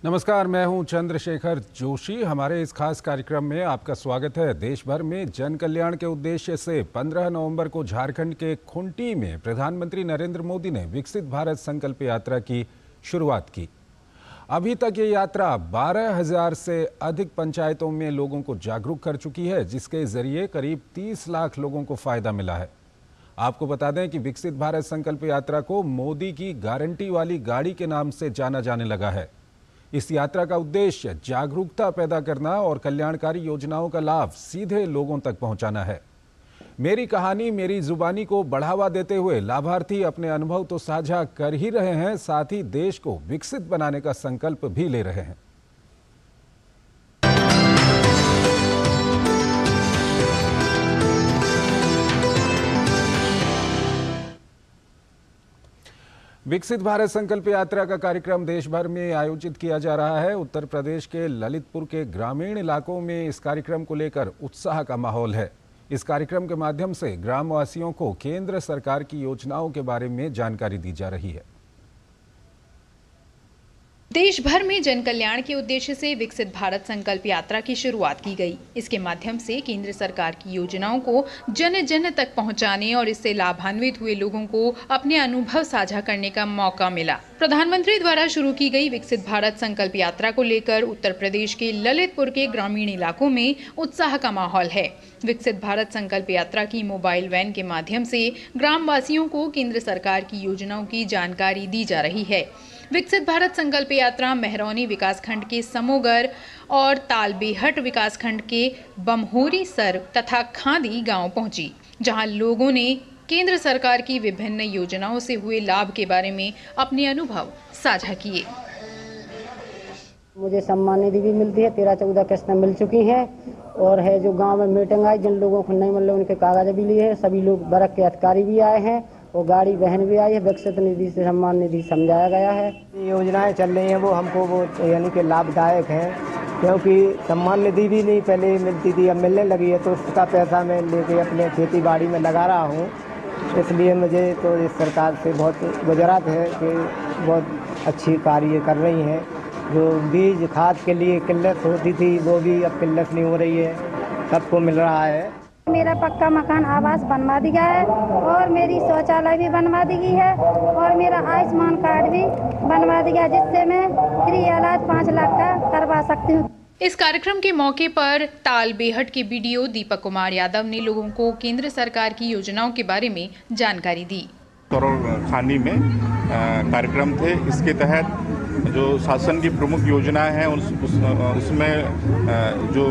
नमस्कार, मैं हूं चंद्रशेखर जोशी। हमारे इस खास कार्यक्रम में आपका स्वागत है। देश भर में जन कल्याण के उद्देश्य से 15 नवंबर को झारखंड के खूंटी में प्रधानमंत्री नरेंद्र मोदी ने विकसित भारत संकल्प यात्रा की शुरुआत की। अभी तक ये यात्रा 12,000 से अधिक पंचायतों में लोगों को जागरूक कर चुकी है, जिसके जरिए करीब 30 लाख लोगों को फायदा मिला है। आपको बता दें कि विकसित भारत संकल्प यात्रा को मोदी की गारंटी वाली गाड़ी के नाम से जाना जाने लगा है। इस यात्रा का उद्देश्य जागरूकता पैदा करना और कल्याणकारी योजनाओं का लाभ सीधे लोगों तक पहुंचाना है। मेरी कहानी मेरी जुबानी को बढ़ावा देते हुए लाभार्थी अपने अनुभव तो साझा कर ही रहे हैं, साथ ही देश को विकसित बनाने का संकल्प भी ले रहे हैं। विकसित भारत संकल्प यात्रा का कार्यक्रम देश भर में आयोजित किया जा रहा है। उत्तर प्रदेश के ललितपुर के ग्रामीण इलाकों में इस कार्यक्रम को लेकर उत्साह का माहौल है। इस कार्यक्रम के माध्यम से ग्रामवासियों को केंद्र सरकार की योजनाओं के बारे में जानकारी दी जा रही है। देश भर में जन कल्याण के उद्देश्य से विकसित भारत संकल्प यात्रा की शुरुआत की गई। इसके माध्यम से केंद्र सरकार की योजनाओं को जन जन तक पहुंचाने और इससे लाभान्वित हुए लोगों को अपने अनुभव साझा करने का मौका मिला। प्रधानमंत्री द्वारा शुरू की गई विकसित भारत संकल्प यात्रा को लेकर उत्तर प्रदेश के ललितपुर के ग्रामीण इलाकों में उत्साह का माहौल है। विकसित भारत संकल्प यात्रा की मोबाइल वैन के माध्यम से ग्रामवासियों को केंद्र सरकार की योजनाओं की जानकारी दी जा रही है। विकसित भारत संकल्प यात्रा मेहरौनी विकासखंड के समोगर और तालबेहट विकासखंड के बमहोरी सर तथा खादी गांव पहुंची, जहां लोगों ने केंद्र सरकार की विभिन्न योजनाओं से हुए लाभ के बारे में अपने अनुभव साझा किए। मुझे सम्मान निधि भी मिलती है, 13-14 किस्तें मिल चुकी हैं और है जो गांव में मीटिंग आई, जिन लोगों को नहीं मिले उनके कागज भी लिए हैं। सभी लोग वर्ग के अधिकारी भी आए हैं और गाड़ी बहन भी आई है। विकसित निधि से सम्मान निधि समझाया गया है। योजनाएं चल रही हैं वो हमको वो यानी कि लाभदायक हैं, क्योंकि सम्मान निधि भी नहीं पहले मिलती थी, अब मिलने लगी है, तो उसका पैसा मैं लेके अपने खेती बाड़ी में लगा रहा हूँ। इसलिए मुझे तो इस सरकार से बहुत गुजरात है कि बहुत अच्छी कार्य कर रही हैं। जो बीज खाद के लिए किल्लत होती थी वो भी अब किल्लत नहीं हो रही है, सबको मिल रहा है। मेरा पक्का मकान आवास बनवा दिया है और मेरी शौचालय भी बनवा दी गई है और मेरा आयुष्मान कार्ड भी बनवा दिया, जिससे मैं फ्री इलाज 5 लाख का करवा सकती हूँ। इस कार्यक्रम के मौके पर तालबेहट के बीडीओ दीपक कुमार यादव ने लोगों को केंद्र सरकार की योजनाओं के बारे में जानकारी दी। खानी में कार्यक्रम थे। इसके तहत जो शासन की प्रमुख योजनाएं हैं उसमें जो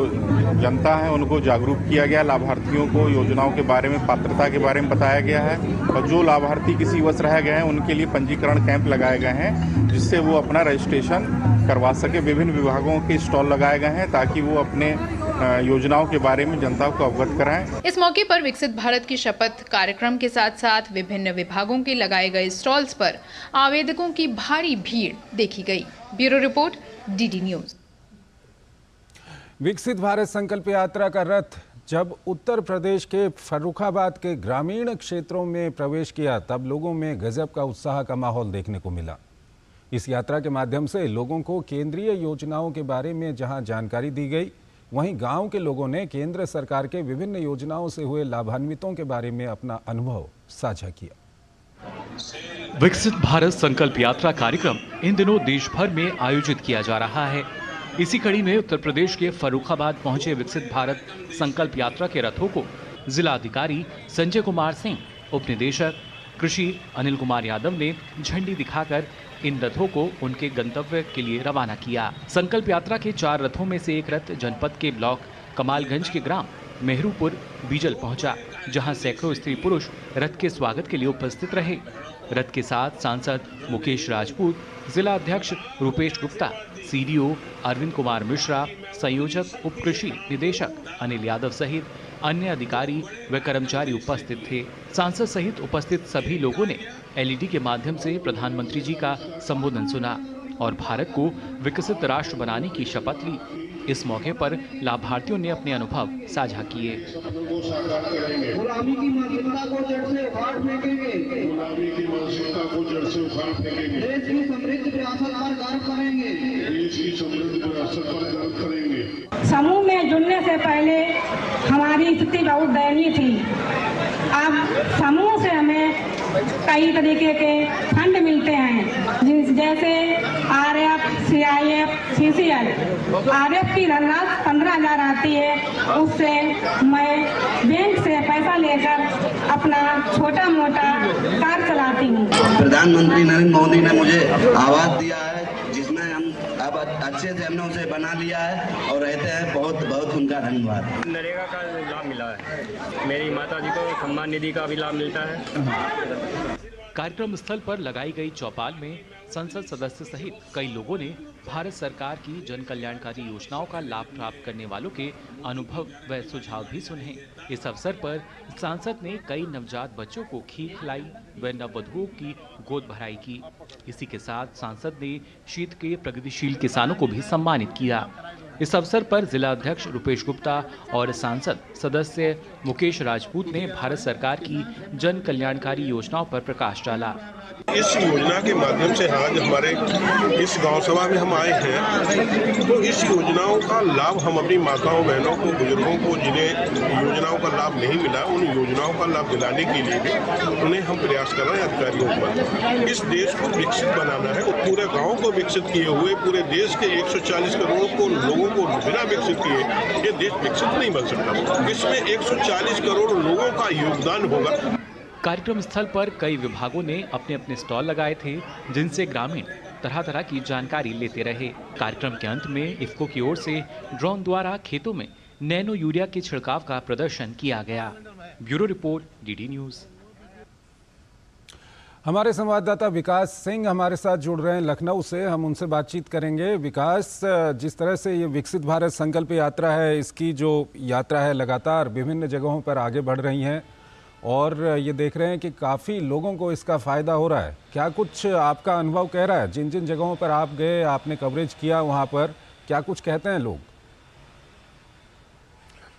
जनता है उनको जागरूक किया गया। लाभार्थियों को योजनाओं के बारे में, पात्रता के बारे में बताया गया है और जो लाभार्थी किसी वश रह गए हैं उनके लिए पंजीकरण कैंप लगाए गए हैं, जिससे वो अपना रजिस्ट्रेशन करवा सके। विभिन्न विभागों के स्टॉल लगाए गए हैं ताकि वो अपने योजनाओं के बारे में जनता को अवगत कराएं। इस मौके पर विकसित भारत की शपथ कार्यक्रम के साथ साथ विभिन्न विभागों के लगाए गए स्टॉल्स पर आवेदकों की भारी भीड़ देखी गई। Bureau report, DD news. विकसित भारत संकल्प यात्रा का रथ जब उत्तर प्रदेश के फर्रुखाबाद के ग्रामीण क्षेत्रों में प्रवेश किया, तब लोगों में गजब का उत्साह का माहौल देखने को मिला। इस यात्रा के माध्यम से लोगों को केंद्रीय योजनाओं के बारे में जहां जानकारी दी गई, वहीं गांव के लोगों ने केंद्र सरकार के विभिन्न योजनाओं से हुए लाभान्वितों के बारे में अपना अनुभव साझा किया। विकसित भारत संकल्प यात्रा कार्यक्रम इन दिनों देश भर में आयोजित किया जा रहा है। इसी कड़ी में उत्तर प्रदेश के फर्रुखाबाद पहुंचे विकसित भारत संकल्प यात्रा के रथों को जिला अधिकारी संजय कुमार सिंह, उप निदेशक कृषि अनिल कुमार यादव ने झंडी दिखाकर इन रथों को उनके गंतव्य के लिए रवाना किया। संकल्प यात्रा के 4 रथों में से एक रथ जनपद के ब्लॉक कमालगंज के ग्राम मेहरूपुर बीजल पहुंचा, जहां सैकड़ों स्त्री पुरुष रथ के स्वागत के लिए उपस्थित रहे। रथ के साथ सांसद मुकेश राजपूत, जिला अध्यक्ष रूपेश गुप्ता, सीडीओ अरविंद कुमार मिश्रा, संयोजक उप कृषि निदेशक अनिल यादव सहित अन्य अधिकारी व कर्मचारी उपस्थित थे। सांसद सहित उपस्थित सभी लोगों ने एलईडी के माध्यम से प्रधानमंत्री जी का संबोधन सुना और भारत को विकसित राष्ट्र बनाने की शपथ ली। इस मौके पर लाभार्थियों ने अपने अनुभव साझा किए। गुलामी की मानसिकता को जड़ से उखाड़ फेंकेंगे, गुलामी की मानसिकता को जड़ से उखाड़ फेंकेंगे, देश की समृद्ध विरासत पर गर्व करेंगे, देश की समृद्ध विरासत पर गर्व करेंगे। समूह में जुड़ने से पहले हमारी स्थिति बहुत दयनीय थी। अब समूह से हमें कई तरीके के फंड मिलते हैं, जैसे आरएफ, सीआईएफ, सीसीएल। आरएफ की धनराशि 15,000 आती है, उससे मैं बैंक से पैसा लेकर अपना छोटा मोटा कार चलाती हूँ। प्रधानमंत्री नरेंद्र मोदी ने मुझे आवास दिया है, जिसमें हम अब अच्छे से हमने उसे बना लिया है और रहते हैं। बहुत बहुत उनका धन्यवाद। नरेगा का लाभ मिला है, मेरी माता जी को सम्मान निधि का भी लाभ मिलता है। कार्यक्रम स्थल पर लगाई गई चौपाल में संसद सदस्य सहित कई लोगों ने भारत सरकार की जन कल्याणकारी योजनाओं का लाभ प्राप्त करने वालों के अनुभव व सुझाव भी सुने। इस अवसर पर सांसद ने कई नवजात बच्चों को खीर खिलाई व नववधुओं की गोद भराई की। इसी के साथ सांसद ने क्षेत्र के प्रगतिशील किसानों को भी सम्मानित किया। इस अवसर पर जिला अध्यक्ष रुपेश गुप्ता और सांसद सदस्य मुकेश राजपूत ने भारत सरकार की जन कल्याणकारी योजनाओं पर प्रकाश डाला। इस योजना के माध्यम से आज हमारे इस गांव सभा में हम आए हैं, तो इस योजनाओं का लाभ हम अपनी माताओं, बहनों को, बुजुर्गों को जिन्हें योजनाओं का लाभ नहीं मिला, उन योजनाओं का लाभ दिलाने के लिए भी उन्हें हम प्रयास कर रहे हैं अधिकारियों पर। इस देश को विकसित बनाना है, पूरे गाँव को विकसित किए हुए पूरे देश के 140 करोड़ को लोगों को बिना विकसित किए ये देश विकसित नहीं बन सकता। इसमें 140 करोड़ लोगों का योगदान होगा। कार्यक्रम स्थल पर कई विभागों ने अपने अपने स्टॉल लगाए थे, जिनसे ग्रामीण तरह तरह की जानकारी लेते रहे। कार्यक्रम के अंत में इफ्को की ओर से ड्रोन द्वारा खेतों में नैनो यूरिया के छिड़काव का प्रदर्शन किया गया। Bureau report, DD news. हमारे संवाददाता विकास सिंह हमारे साथ जुड़ रहे हैं लखनऊ से, हम उनसे बातचीत करेंगे। विकास, जिस तरह से ये विकसित भारत संकल्प यात्रा है, इसकी जो यात्रा है लगातार विभिन्न जगहों पर आगे बढ़ रही हैं और ये देख रहे हैं कि काफ़ी लोगों को इसका फ़ायदा हो रहा है। क्या कुछ आपका अनुभव कह रहा है? जिन जिन जगहों पर आप गए, आपने कवरेज किया, वहाँ पर क्या कुछ कहते हैं लोग?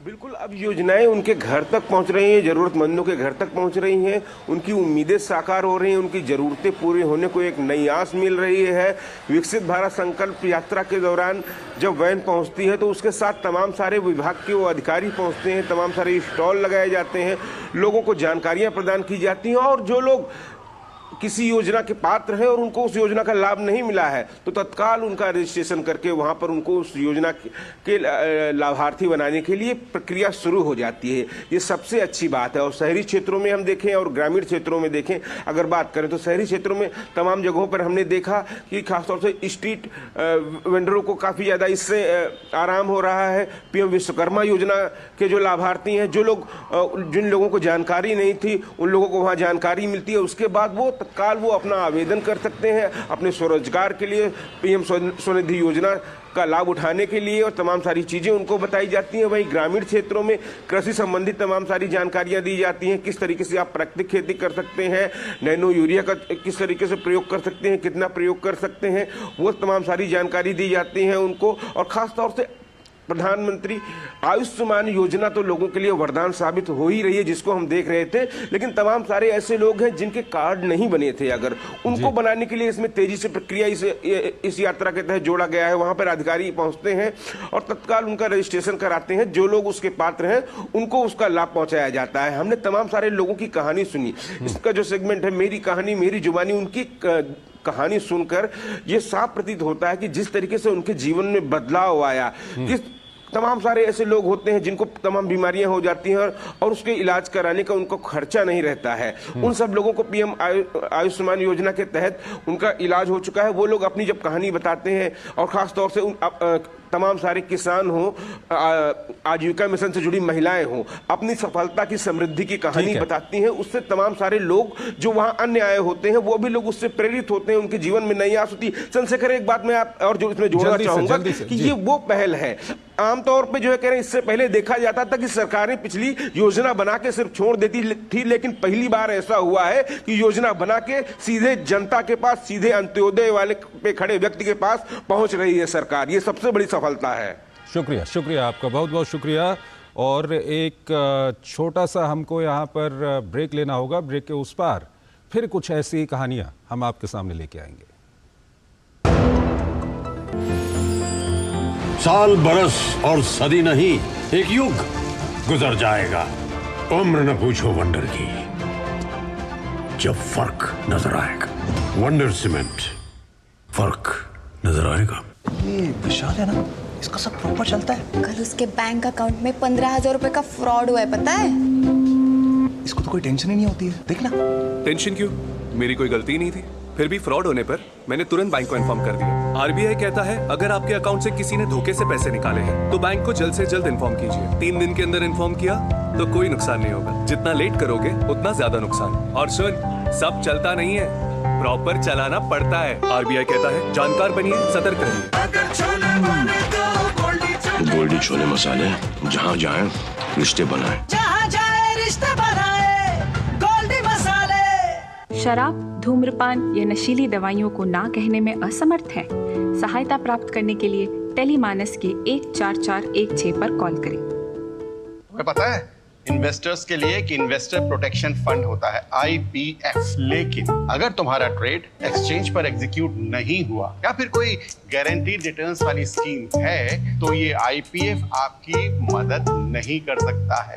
बिल्कुल, अब योजनाएं उनके घर तक पहुंच रही हैं, ज़रूरतमंदों के घर तक पहुंच रही हैं, उनकी उम्मीदें साकार हो रही हैं, उनकी ज़रूरतें पूरी होने को एक नई आस मिल रही है। विकसित भारत संकल्प यात्रा के दौरान जब वैन पहुंचती है तो उसके साथ तमाम सारे विभाग के वो अधिकारी पहुंचते हैं, तमाम सारे स्टॉल लगाए जाते हैं, लोगों को जानकारियाँ प्रदान की जाती हैं और जो लोग किसी योजना के पात्र हैं और उनको उस योजना का लाभ नहीं मिला है तो तत्काल उनका रजिस्ट्रेशन करके वहां पर उनको उस योजना के लाभार्थी बनाने के लिए प्रक्रिया शुरू हो जाती है। ये सबसे अच्छी बात है। और शहरी क्षेत्रों में हम देखें और ग्रामीण क्षेत्रों में देखें, अगर बात करें तो शहरी क्षेत्रों में तमाम जगहों पर हमने देखा कि खासतौर से स्ट्रीट वेंडरों को काफ़ी ज़्यादा इससे आराम हो रहा है। पीएम विश्वकर्मा योजना के जो लाभार्थी हैं, जिन लोगों को जानकारी नहीं थी, उन लोगों को वहाँ जानकारी मिलती है। उसके बाद वो तत्काल वो अपना आवेदन कर सकते हैं अपने स्वरोजगार के लिए, पीएम स्वनिधि योजना का लाभ उठाने के लिए, और तमाम सारी चीज़ें उनको बताई जाती हैं। वहीं ग्रामीण क्षेत्रों में कृषि संबंधित तमाम सारी जानकारियां दी जाती हैं, किस तरीके से आप प्राकृतिक खेती कर सकते हैं, नैनो यूरिया का किस तरीके से प्रयोग कर सकते हैं, कितना प्रयोग कर सकते हैं, वो तमाम सारी जानकारी दी जाती है उनको। और ख़ास तौर से प्रधानमंत्री आयुष्मान योजना तो लोगों के लिए वरदान साबित हो ही रही है, जिसको हम देख रहे थे। लेकिन तमाम सारे ऐसे लोग हैं जिनके कार्ड नहीं बने थे, अगर उनको बनाने के लिए इसमें तेजी से प्रक्रिया इस यात्रा के तहत जोड़ा गया है। वहां पर अधिकारी पहुंचते हैं और तत्काल उनका रजिस्ट्रेशन कराते हैं। जो लोग उसके पात्र हैं उनको उसका लाभ पहुंचाया जाता है। हमने तमाम सारे लोगों की कहानी सुनी। इसका जो सेगमेंट है मेरी कहानी मेरी जुबानी, उनकी कहानी सुनकर ये साफ प्रतीत होता है कि जिस तरीके से उनके जीवन में बदलाव आया, किस तमाम सारे ऐसे लोग होते हैं जिनको तमाम बीमारियां हो जाती हैं और उसके इलाज कराने का उनको खर्चा नहीं रहता है। उन सब लोगों को पीएम आयुष्मान योजना के तहत उनका इलाज हो चुका है। वो लोग अपनी जब कहानी बताते हैं और ख़ास तौर से तमाम सारे किसान हों, आजीविका मिशन से जुड़ी महिलाएं हों, अपनी सफलता की समृद्धि की कहानी बताती हैं। उससे तमाम सारे लोग जो वहां अन्य आए होते हैं वो भी लोग उससे प्रेरित होते हैं, उनके जीवन में नई आस होती है। चंद्रशेखर, एक बात मैं आप और जो इसमें जोड़ना चाहूंगा कि ये वो पहल है। आमतौर पे जो है कह रहे हैं, इससे पहले देखा जाता था कि सरकारें पिछली योजना बना के सिर्फ छोड़ देती थी, लेकिन पहली बार ऐसा हुआ है कि योजना बना के सीधे जनता के पास, सीधे अंत्योदय वाले पे खड़े व्यक्ति के पास पहुंच रही है सरकार। ये सबसे बड़ी सफलता है। शुक्रिया आपका, बहुत बहुत शुक्रिया। और एक छोटा सा हमको यहाँ पर ब्रेक लेना होगा। ब्रेक के उस पार फिर कुछ ऐसी कहानियाँ हम आपके सामने लेके आएंगे। साल बरस और सदी नहीं, एक युग गुजर जाएगा। उम्र न पूछो वंडर की, जब फर्क नजर आएगा। वंडर सीमेंट, फर्क नजर आएगा। ये विशाल है ना, इसका सब प्रॉपर चलता है। कल उसके बैंक अकाउंट में 15,000 रुपए का फ्रॉड हुआ है, पता है? इसको तो कोई टेंशन ही नहीं होती है, देखना। टेंशन क्यों? मेरी कोई गलती नहीं थी। फिर भी फ्रॉड होने पर मैंने तुरंत बैंक को इन्फॉर्म कर दिया। आरबीआई कहता है अगर आपके अकाउंट से किसी ने धोखे से पैसे निकाले हैं तो बैंक को जल्द से जल्द इन्फॉर्म कीजिए। 3 दिन के अंदर इन्फॉर्म किया तो कोई नुकसान नहीं होगा। जितना लेट करोगे उतना ज्यादा नुकसान। और सुन, सब चलता नहीं है, प्रॉपर चलाना पड़ता है। आरबीआई कहता है जानकार बनिए, सतर्क रहिए। गोल्डी छोले मसाले, जहाँ जाए रिश्ते बनाए, जहाँ जाए रिश्ते बनाए, गोल्डी मसाले। शराब, धूम्रपान या नशीली दवाइयों को ना कहने में असमर्थ हैं? सहायता प्राप्त करने के लिए टेलीमानस के 14416 पर कॉल करें। तुम्हें पता है इन्वेस्टर्स के लिए कि इन्वेस्टर प्रोटेक्शन फंड होता है IPF, लेकिन अगर तुम्हारा ट्रेड एक्सचेंज पर एग्जीक्यूट नहीं हुआ या फिर कोई गारंटीड रिटर्न्स वाली स्कीम है तो ये IPF आपकी मदद नहीं कर सकता है।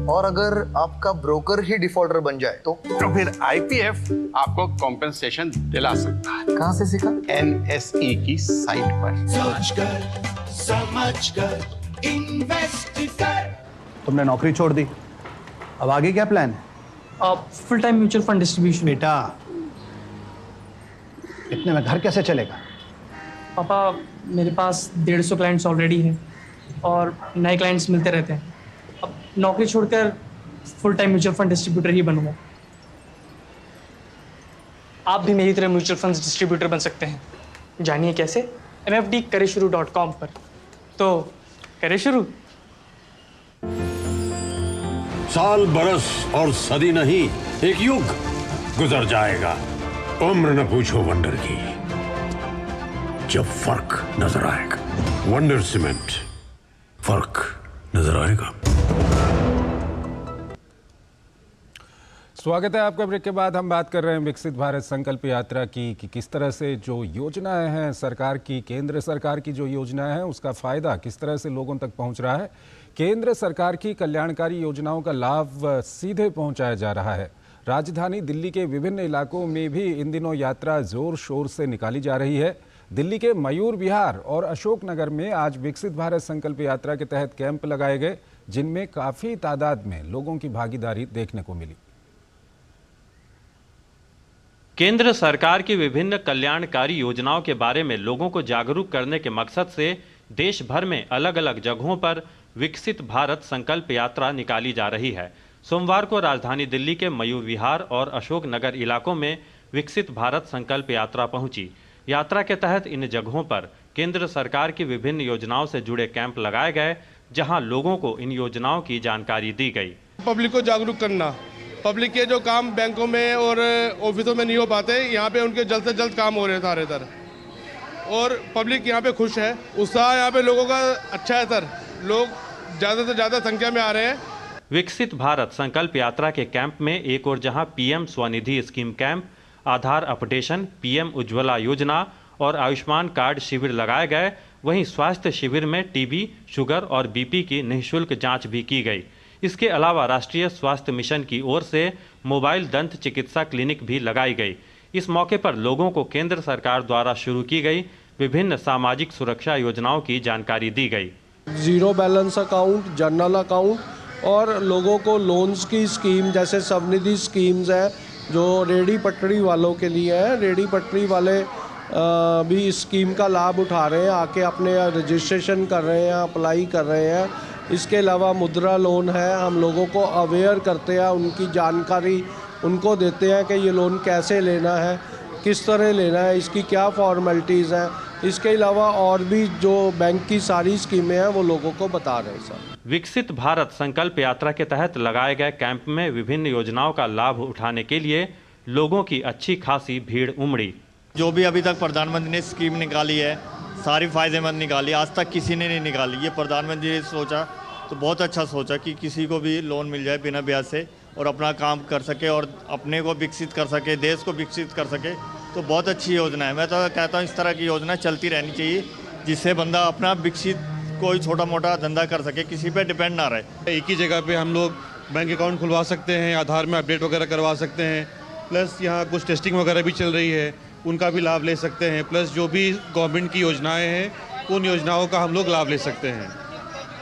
और अगर आपका ब्रोकर ही डिफॉल्टर बन जाए तो फिर IPF आपको कॉम्पेंसेशन दिला सकता है। कहाँ से सीखा? NSE की साइट पर। सोचकर समझकर इन्वेस्ट कर। तुमने नौकरी छोड़ दी, अब आगे क्या प्लान है? Full time mutual fund distribution. बेटा, इतने में घर कैसे चलेगा? पापा, मेरे पास 150 क्लाइंट्स ऑलरेडी हैं और नए क्लाइंट्स मिलते रहते हैं। अब नौकरी छोड़कर full time mutual fund distributor ही बनूंगा। आप भी मेरी तरह म्यूचुअल फंड डिस्ट्रीब्यूटर बन सकते हैं। जानिए कैसे? mfdkareshuru.com पर। तो करें शुरू। साल बरस और सदी नहीं, एक युग गुजर जाएगा। उम्र न पूछो वंडर की, जब फर्क नजर आएगा। वंडर सीमेंट, फर्क नजर आएगा। स्वागत है आपका। ब्रेक के बाद हम बात कर रहे हैं विकसित भारत संकल्प यात्रा की कि किस तरह से जो योजनाएं हैं सरकार की, केंद्र सरकार की जो योजनाएं हैं उसका फ़ायदा किस तरह से लोगों तक पहुंच रहा है। केंद्र सरकार की कल्याणकारी योजनाओं का लाभ सीधे पहुंचाया जा रहा है। राजधानी दिल्ली के विभिन्न इलाकों में भी इन दिनों यात्रा जोर शोर से निकाली जा रही है। दिल्ली के मयूर विहार और अशोक नगर में आज विकसित भारत संकल्प यात्रा के तहत कैंप लगाए गए, जिनमें काफ़ी तादाद में लोगों की भागीदारी देखने को मिली। केंद्र सरकार की विभिन्न कल्याणकारी योजनाओं के बारे में लोगों को जागरूक करने के मकसद से देश भर में अलग अलग जगहों पर विकसित भारत संकल्प यात्रा निकाली जा रही है। सोमवार को राजधानी दिल्ली के मयूर विहार और अशोक नगर इलाकों में विकसित भारत संकल्प यात्रा पहुंची। यात्रा के तहत इन जगहों पर केंद्र सरकार की विभिन्न योजनाओं से जुड़े कैंप लगाए गए, जहां लोगों को इन योजनाओं की जानकारी दी गई। पब्लिक को जागरूक करना, पब्लिक के जो काम बैंकों में और ऑफिसों में नहीं हो पाते, यहाँ पे उनके जल्द से जल्द काम हो रहे सारे सर, और पब्लिक यहाँ पे खुश है। उत्साह यहाँ पे लोगों का अच्छा है सर, लोग ज़्यादा से ज़्यादा संख्या में आ रहे हैं। विकसित भारत संकल्प यात्रा के कैंप में एक और जहां पीएम स्वनिधि स्कीम कैंप, आधार अपडेशन, पीएम उज्ज्वला योजना और आयुष्मान कार्ड शिविर लगाए गए, वहीं स्वास्थ्य शिविर में टीबी, शुगर और बीपी की निःशुल्क जांच भी की गई। इसके अलावा राष्ट्रीय स्वास्थ्य मिशन की ओर से मोबाइल दंत चिकित्सा क्लिनिक भी लगाई गई। इस मौके पर लोगों को केंद्र सरकार द्वारा शुरू की गई विभिन्न सामाजिक सुरक्षा योजनाओं की जानकारी दी गई। Zero balance account, general account और लोगों को लोन्स की स्कीम जैसे स्वनिधि स्कीम्स है जो रेडी पटरी वालों के लिए है। रेडी पटरी वाले भी इस स्कीम का लाभ उठा रहे हैं, आके अपने रजिस्ट्रेशन कर रहे हैं, अप्लाई कर रहे हैं। इसके अलावा मुद्रा लोन है, हम लोगों को अवेयर करते हैं, उनकी जानकारी उनको देते हैं कि ये लोन कैसे लेना है, किस तरह लेना है, इसकी क्या फॉर्मेलिटीज़ हैं। इसके अलावा और भी जो बैंक की सारी स्कीमें हैं वो लोगों को बता रहे हैं सर। विकसित भारत संकल्प यात्रा के तहत लगाए गए कैंप में विभिन्न योजनाओं का लाभ उठाने के लिए लोगों की अच्छी खासी भीड़ उमड़ी। जो भी अभी तक प्रधानमंत्री ने स्कीम निकाली है, सारी फ़ायदेमंद निकाली, आज तक किसी ने नहीं निकाली। ये प्रधानमंत्री ने सोचा तो बहुत अच्छा सोचा कि किसी को भी लोन मिल जाए बिना ब्याज से और अपना काम कर सके और अपने को विकसित कर सके, देश को विकसित कर सके, तो बहुत अच्छी योजना है। मैं तो कहता हूँ इस तरह की योजना चलती रहनी चाहिए, जिससे बंदा अपना विकसित कोई छोटा मोटा धंधा कर सके, किसी पे डिपेंड ना रहे। एक ही जगह पे हम लोग बैंक अकाउंट खुलवा सकते हैं, आधार में अपडेट वगैरह करवा सकते हैं, प्लस यहाँ कुछ टेस्टिंग वगैरह भी चल रही है, उनका भी लाभ ले सकते हैं, प्लस जो भी गवर्नमेंट की योजनाएं हैं उन योजनाओं का हम लोग लाभ ले सकते हैं।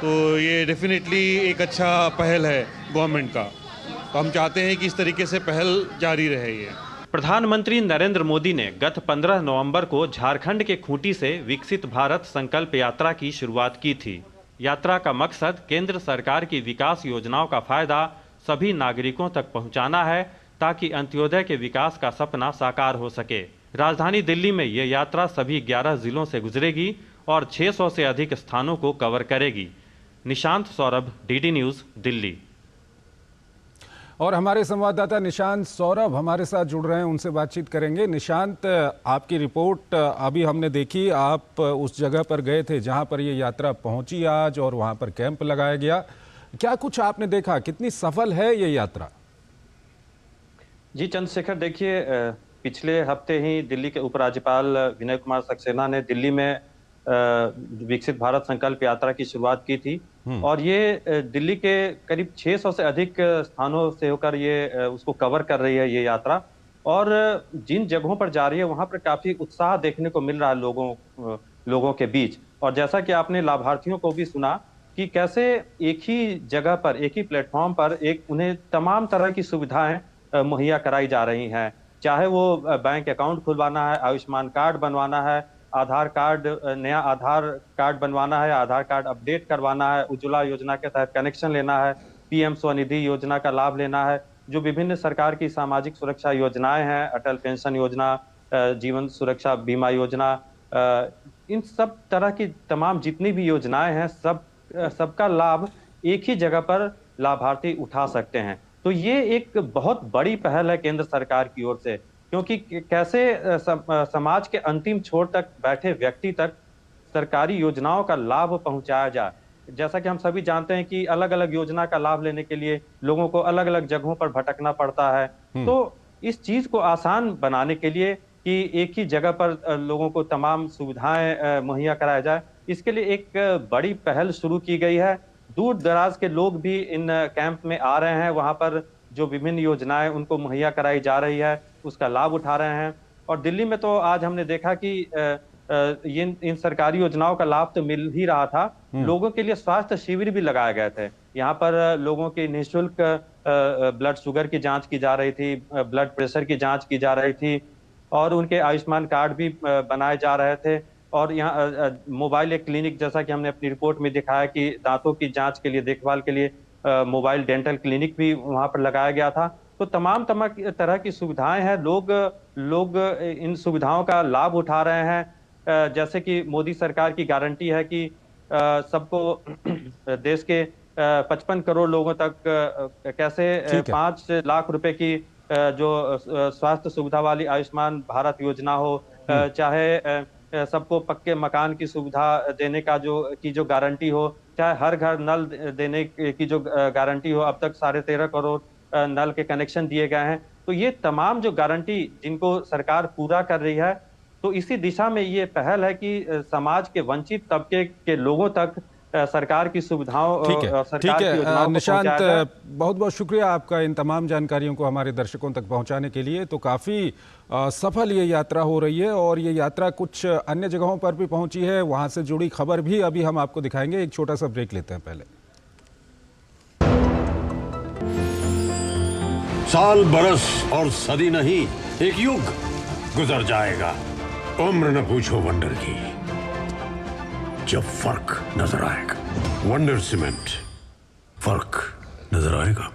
तो ये डेफिनेटली एक अच्छा पहल है गवर्नमेंट का, तो हम चाहते हैं कि इस तरीके से पहल जारी रहे। ये प्रधानमंत्री नरेंद्र मोदी ने गत 15 नवंबर को झारखंड के खूंटी से विकसित भारत संकल्प यात्रा की शुरुआत की थी। यात्रा का मकसद केंद्र सरकार की विकास योजनाओं का फायदा सभी नागरिकों तक पहुंचाना है, ताकि अंत्योदय के विकास का सपना साकार हो सके। राजधानी दिल्ली में यह यात्रा सभी 11 जिलों से गुजरेगी और 600 से अधिक स्थानों को कवर करेगी। Nishant Saurabh, DD news, Delhi. और हमारे संवाददाता निशांत सौरभ हमारे साथ जुड़ रहे हैं, उनसे बातचीत करेंगे। निशांत, आपकी रिपोर्ट अभी हमने देखी, आप उस जगह पर गए थे जहां पर ये यात्रा पहुंची आज और वहां पर कैंप लगाया गया। क्या कुछ आपने देखा, कितनी सफल है ये यात्रा? जी चंद्रशेखर, देखिए पिछले हफ्ते ही दिल्ली के उपराज्यपाल विनय कुमार सक्सेना ने दिल्ली में विकसित भारत संकल्प यात्रा की शुरुआत की थी और ये दिल्ली के करीब 600 से अधिक स्थानों से होकर ये उसको कवर कर रही है ये यात्रा। और जिन जगहों पर जा रही है वहां पर काफी उत्साह देखने को मिल रहा है लोगों के बीच। और जैसा कि आपने लाभार्थियों को भी सुना कि कैसे एक ही जगह पर, एक ही प्लेटफॉर्म पर उन्हें तमाम तरह की सुविधाएं मुहैया कराई जा रही हैं, चाहे वो बैंक अकाउंट खुलवाना है, आयुष्मान कार्ड बनवाना है, आधार कार्ड, नया आधार कार्ड बनवाना है, आधार कार्ड अपडेट करवाना है, उज्ज्वला योजना के तहत कनेक्शन लेना है, पीएम स्वनिधि योजना का लाभ लेना है, जो विभिन्न सरकार की सामाजिक सुरक्षा योजनाएं हैं, अटल पेंशन योजना, जीवन सुरक्षा बीमा योजना, इन सब तरह की तमाम जितनी भी योजनाएं हैं सबका लाभ एक ही जगह पर लाभार्थी उठा सकते हैं। तो ये एक बहुत बड़ी पहल है केंद्र सरकार की ओर से, क्योंकि कैसे समाज के अंतिम छोर तक बैठे व्यक्ति तक सरकारी योजनाओं का लाभ पहुंचाया जाए। जैसा कि हम सभी जानते हैं कि अलग अलग योजना का लाभ लेने के लिए लोगों को अलग अलग जगहों पर भटकना पड़ता है, तो इस चीज को आसान बनाने के लिए कि एक ही जगह पर लोगों को तमाम सुविधाएं मुहैया कराया जाए, इसके लिए एक बड़ी पहल शुरू की गई है। दूर दराज के लोग भी इन कैंप में आ रहे हैं, वहां पर जो विभिन्न योजनाएं उनको मुहैया कराई जा रही है उसका लाभ उठा रहे हैं। और दिल्ली में तो आज हमने देखा कि इन सरकारी योजनाओं का लाभ तो मिल ही रहा था, लोगों के लिए स्वास्थ्य शिविर भी लगाए गए थे। यहाँ पर लोगों की निःशुल्क ब्लड शुगर की जांच की जा रही थी, ब्लड प्रेशर की जांच की जा रही थी और उनके आयुष्मान कार्ड भी बनाए जा रहे थे। और यहाँ मोबाइल एक क्लिनिक, जैसा कि हमने अपनी रिपोर्ट में दिखाया कि दांतों की जांच के लिए, देखभाल के लिए मोबाइल डेंटल क्लिनिक भी वहां पर लगाया गया था। तो तमाम तरह की सुविधाएं हैं, लोग इन सुविधाओं का लाभ उठा रहे हैं। जैसे कि मोदी सरकार की गारंटी है कि सबको देश के 55 करोड़ लोगों तक कैसे 5 लाख रुपए की जो स्वास्थ्य सुविधा वाली आयुष्मान भारत योजना हो, चाहे सबको पक्के मकान की सुविधा देने का जो गारंटी हो, चाहे हर घर नल देने की जो गारंटी हो। अब तक 13.5 करोड़ नल के कनेक्शन दिए गए हैं। तो ये तमाम जो गारंटी जिनको सरकार पूरा कर रही है, तो इसी दिशा में ये पहल है कि समाज के वंचित तबके के लोगों तक सरकार की सुविधाओं, ठीक है निशांत, बहुत बहुत शुक्रिया आपका इन तमाम जानकारियों को हमारे दर्शकों तक पहुंचाने के लिए। तो काफ़ी सफल ये यात्रा हो रही है और ये यात्रा कुछ अन्य जगहों पर भी पहुंची है, वहां से जुड़ी खबर भी अभी हम आपको दिखाएंगे। एक छोटा सा ब्रेक लेते हैं पहले। साल, बरस और सदी नहीं, एक युग गुजर जाएगा। उम्र न पूछो वंडर की, जब फर्क नजर आएगा। वंडर सीमेंट, फर्क नजर आएगा।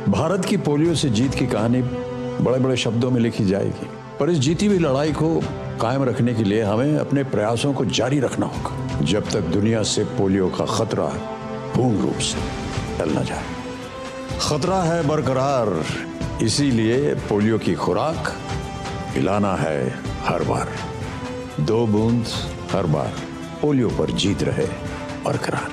भारत की पोलियो से जीत की कहानी बड़े बड़े शब्दों में लिखी जाएगी, पर इस जीती हुई लड़ाई को कायम रखने के लिए हमें अपने प्रयासों को जारी रखना होगा, जब तक दुनिया से पोलियो का खतरा पूर्ण रूप से टल न जाए। खतरा है बरकरार, इसीलिए पोलियो की खुराक पिलाना है हर बार। 2 बूंद हर बार पोलियो पर जीत रहे बरकरार।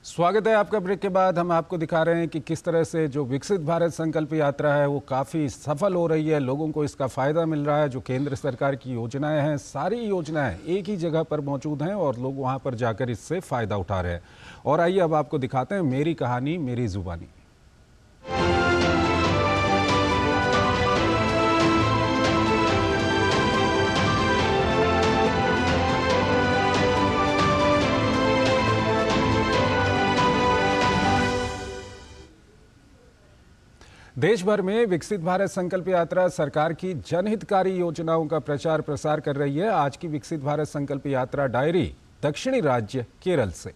स्वागत है आपका। ब्रेक के बाद हम आपको दिखा रहे हैं कि किस तरह से जो विकसित भारत संकल्प यात्रा है वो काफ़ी सफल हो रही है, लोगों को इसका फ़ायदा मिल रहा है। जो केंद्र सरकार की योजनाएं हैं, सारी योजनाएं एक ही जगह पर मौजूद हैं और लोग वहां पर जाकर इससे फ़ायदा उठा रहे हैं। और आइए अब आपको दिखाते हैं मेरी कहानी मेरी ज़ुबानी। देश भर में विकसित भारत संकल्प यात्रा सरकार की जनहितकारी योजनाओं का प्रचार प्रसार कर रही है। आज की विकसित भारत संकल्प यात्रा डायरी दक्षिणी राज्य केरल से।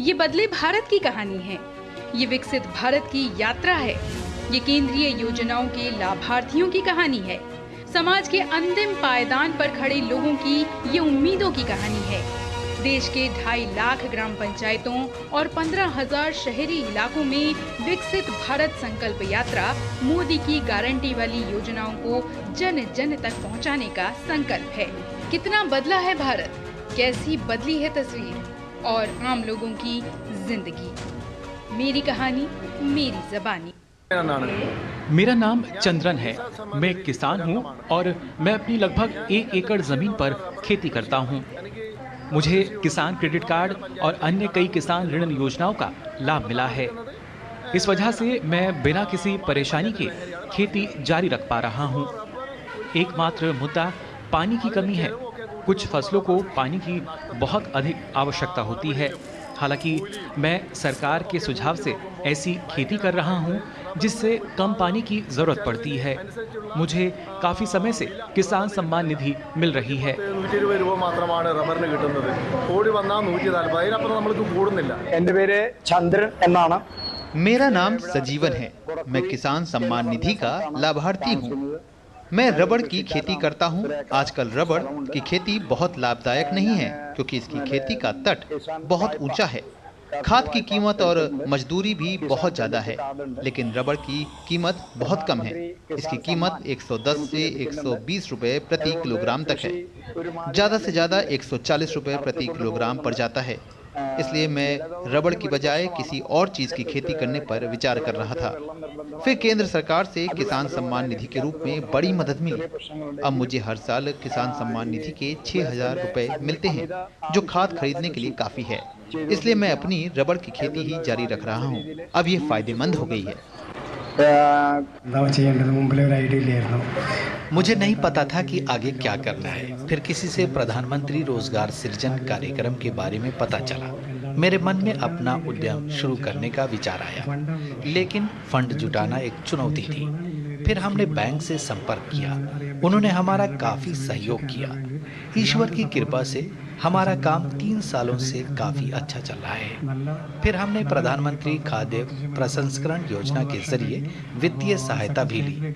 ये बदले भारत की कहानी है। ये विकसित भारत की यात्रा है। ये केंद्रीय योजनाओं के लाभार्थियों की कहानी है। समाज के अंतिम पायदान पर खड़े लोगों की ये उम्मीदों की कहानी है। देश के 2.5 लाख ग्राम पंचायतों और 15,000 शहरी इलाकों में विकसित भारत संकल्प यात्रा मोदी की गारंटी वाली योजनाओं को जन जन तक पहुंचाने का संकल्प है। कितना बदला है भारत, कैसी बदली है तस्वीर और आम लोगों की जिंदगी। मेरी कहानी मेरी ज़बानी। मेरा नाम चंद्रन है। मैं एक किसान हूँ और मैं अपनी लगभग 1 एकड़ जमीन पर खेती करता हूँ। मुझे किसान क्रेडिट कार्ड और अन्य कई किसान ऋण योजनाओं का लाभ मिला है। इस वजह से मैं बिना किसी परेशानी के खेती जारी रख पा रहा हूँ। एकमात्र मुद्दा पानी की कमी है। कुछ फसलों को पानी की बहुत अधिक आवश्यकता होती है। हालांकि मैं सरकार के सुझाव से ऐसी खेती कर रहा हूं जिससे कम पानी की जरूरत पड़ती है। मुझे काफी समय से किसान सम्मान निधि मिल रही है। मेरा नाम सजीवन है। मैं किसान सम्मान निधि का लाभार्थी हूँ। मैं रबड़ की खेती करता हूँ। आजकल रबड़ की खेती बहुत लाभदायक नहीं है क्योंकि इसकी खेती का तट बहुत ऊंचा है। खाद की कीमत और मजदूरी भी बहुत ज़्यादा है, लेकिन रबड़ की कीमत बहुत कम है। इसकी कीमत 110 से 120 रुपए प्रति किलोग्राम तक है। ज़्यादा से ज़्यादा 140 रुपए प्रति किलोग्राम पर जाता है। इसलिए मैं रबड़ की बजाय किसी और चीज़ की खेती करने पर विचार कर रहा था। फिर केंद्र सरकार से किसान सम्मान निधि के रूप में बड़ी मदद मिली। अब मुझे हर साल किसान सम्मान निधि के 6,000 रुपए मिलते हैं, जो खाद खरीदने के लिए काफ़ी है। इसलिए मैं अपनी रबड़ की खेती ही जारी रख रहा हूँ। अब ये फायदेमंद हो गई है। मुझे नहीं पता था कि आगे क्या करना है। फिर किसी से प्रधानमंत्री रोजगार सृजन कार्यक्रम के बारे में पता चला। मेरे मन में अपना उद्यम शुरू करने का विचार आया, लेकिन फंड जुटाना एक चुनौती थी। फिर हमने बैंक से संपर्क किया। उन्होंने हमारा काफ़ी सहयोग किया। ईश्वर की कृपा से हमारा काम 3 सालों से काफ़ी अच्छा चल रहा है। फिर हमने प्रधानमंत्री खाद्य प्रसंस्करण योजना के जरिए वित्तीय सहायता भी ली।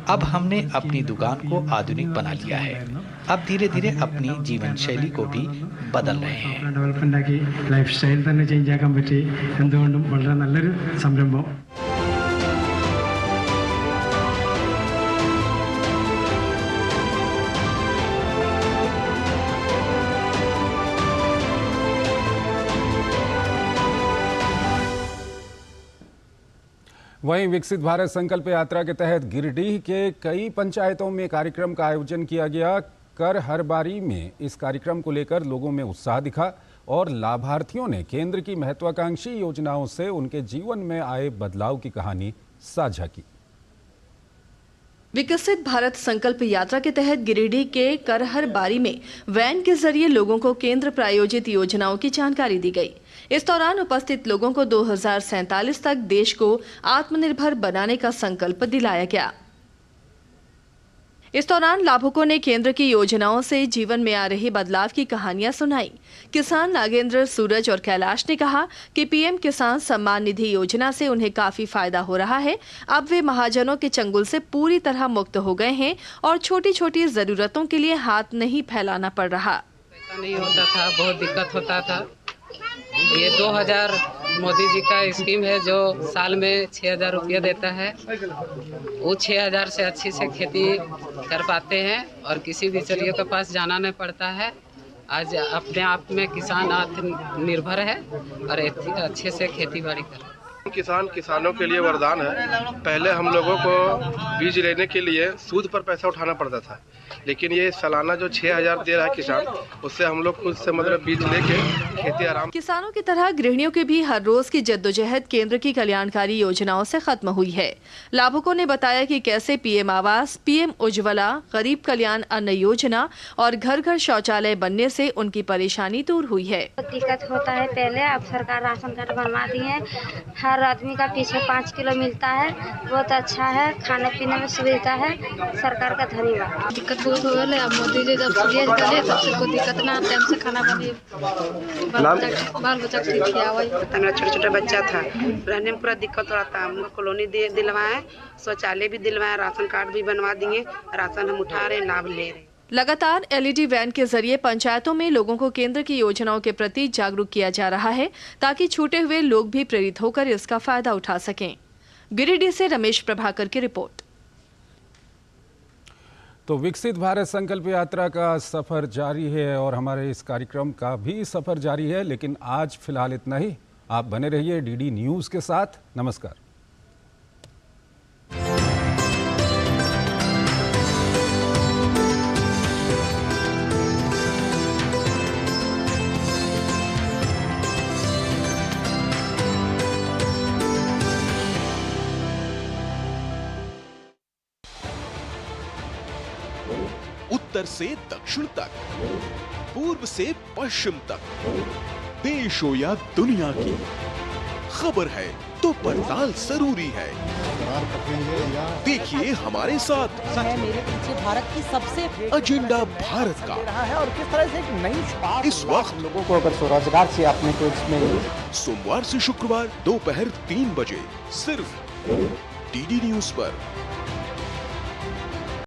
अब हमने अपनी दुकान को आधुनिक बना लिया है। अब धीरे धीरे अपनी जीवन शैली को भी बदल रहे हैं। वहीं विकसित भारत संकल्प यात्रा के तहत गिरिडीह के कई पंचायतों में कार्यक्रम का आयोजन किया गया। कर हर बारी में इस कार्यक्रम को लेकर लोगों में उत्साह दिखा और लाभार्थियों ने केंद्र की महत्वाकांक्षी योजनाओं से उनके जीवन में आए बदलाव की कहानी साझा की। विकसित भारत संकल्प यात्रा के तहत गिरिडीह के करहर बारी में वैन के जरिए लोगों को केंद्र प्रायोजित योजनाओं की जानकारी दी गई। इस दौरान उपस्थित लोगों को 2047 तक देश को आत्मनिर्भर बनाने का संकल्प दिलाया गया। इस दौरान लाभुकों ने केंद्र की योजनाओं से जीवन में आ रही बदलाव की कहानियां सुनाई। किसान नागेंद्र, सूरज और कैलाश ने कहा कि पीएम किसान सम्मान निधि योजना से उन्हें काफी फायदा हो रहा है। अब वे महाजनों के चंगुल से पूरी तरह मुक्त हो गए हैं और छोटी छोटी जरूरतों के लिए हाथ नहीं फैलाना पड़ रहा। पैसा नहीं होता था, बहुत दिक्कत होता था। ये 2000 मोदी जी का स्कीम है जो साल में 6000 रुपया देता है। वो 6000 से अच्छी से खेती कर पाते हैं और किसी बिचौलियों के पास जाना नहीं पड़ता है। आज अपने आप में किसान आत्मनिर्भर है और अच्छे से खेती बाड़ी कर। किसानों के लिए वरदान है। पहले हम लोगों को बीज लेने के लिए सूद पर पैसा उठाना पड़ता था, लेकिन ये सालाना जो 6000 दे रहा है किसान, उससे हम लोग खुद से मतलब बीज लेके खेती आराम। किसानों की तरह गृहिणियों की भी हर रोज की जद्दोजहद केंद्र की कल्याणकारी योजनाओं से खत्म हुई है। लाभुकों ने बताया कि कैसे पीएम आवास, पीएम उज्ज्वला, गरीब कल्याण अन्न योजना और घर घर शौचालय बनने से उनकी परेशानी दूर हुई है। दिक्कत होता है पहले, अब सरकार राशन कार्ड बनवा दी है। हर आदमी का पीछे 5 किलो मिलता है, बहुत अच्छा है। खाने पीने में सुविधा है, सरकार का धन्यवाद। दिक्कत बहुत हो रहा है। अब मोदी जी जब फ्री करे तब से कोई दिक्कत ना, टाइम से खाना बने, बाल बच्चा ठीक है। मेरा छोटा छोटा बच्चा था, रहने में पूरा दिक्कत हो रहा था। हम कॉलोनी दिलवाए, शौचालय भी दिलवाए, राशन कार्ड भी बनवा दिए, राशन हम उठा रहे, लाभ ले रहे। लगातार एलईडी वैन के जरिए पंचायतों में लोगों को केंद्र की योजनाओं के प्रति जागरूक किया जा रहा है ताकि छूटे हुए लोग भी प्रेरित होकर इसका फायदा उठा सकें। गिरिडीह से रमेश प्रभाकर की रिपोर्ट। तो विकसित भारत संकल्प यात्रा का सफर जारी है और हमारे इस कार्यक्रम का भी सफर जारी है, लेकिन आज फिलहाल इतना ही। आप बने रहिए डीडी न्यूज़ के साथ। नमस्कार। उत्तर से दक्षिण तक, पूर्व से पश्चिम तक, देश हो या दुनिया की खबर है तो पड़ताल जरूरी है। देखिए हमारे साथ मेरे पीछे भारत की सबसे एजेंडा भारत का और किस तरह से एक नई इस वक्त लोगों को अगर स्वरोजगार से आपने तो इसमें सोमवार से शुक्रवार दोपहर 3 बजे सिर्फ डीडी न्यूज़ पर।